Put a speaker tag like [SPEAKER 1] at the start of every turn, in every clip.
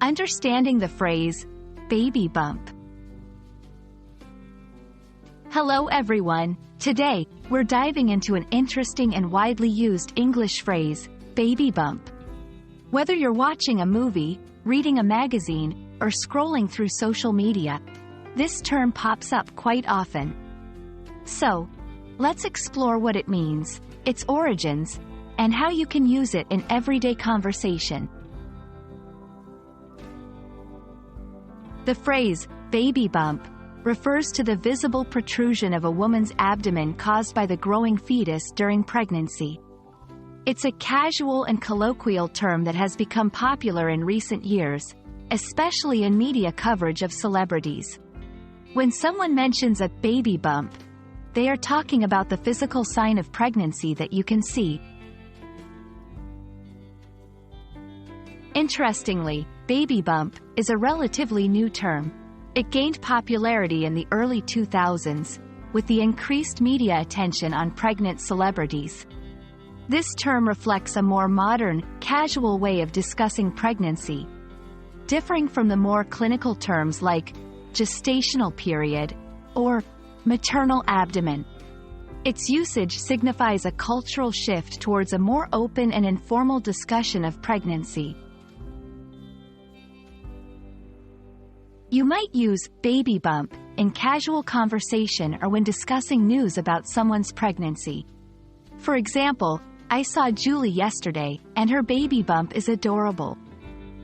[SPEAKER 1] Understanding the phrase, baby bump. Hello everyone, today, we're diving into an interesting and widely used English phrase, baby bump. Whether you're watching a movie, reading a magazine, or scrolling through social media, this term pops up quite often. So, let's explore what it means, its origins, and how you can use it in everyday conversation. The phrase, baby bump, refers to the visible protrusion of a woman's abdomen caused by the growing fetus during pregnancy. It's a casual and colloquial term that has become popular in recent years, especially in media coverage of celebrities. When someone mentions a baby bump, they are talking about the physical sign of pregnancy that you can see. Interestingly, baby bump is a relatively new term. It gained popularity in the early 2000s, with the increased media attention on pregnant celebrities. This term reflects a more modern, casual way of discussing pregnancy, differing from the more clinical terms like gestational period or maternal abdomen. Its usage signifies a cultural shift towards a more open and informal discussion of pregnancy. You might use baby bump in casual conversation or when discussing news about someone's pregnancy. For example, I saw Julie yesterday, and her baby bump is adorable.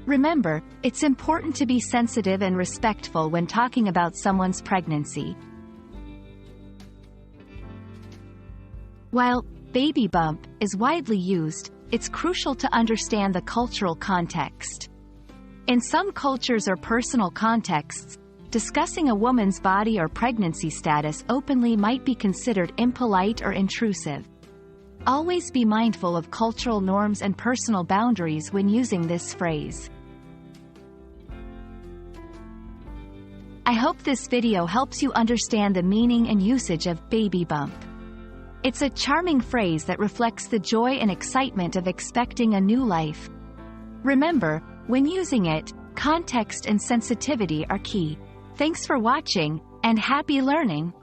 [SPEAKER 1] Remember, it's important to be sensitive and respectful when talking about someone's pregnancy. While baby bump is widely used, it's crucial to understand the cultural context. In some cultures or personal contexts, discussing a woman's body or pregnancy status openly might be considered impolite or intrusive. Always be mindful of cultural norms and personal boundaries when using this phrase. I hope this video helps you understand the meaning and usage of baby bump. It's a charming phrase that reflects the joy and excitement of expecting a new life. Remember, when using it, context and sensitivity are key. Thanks for watching, and happy learning!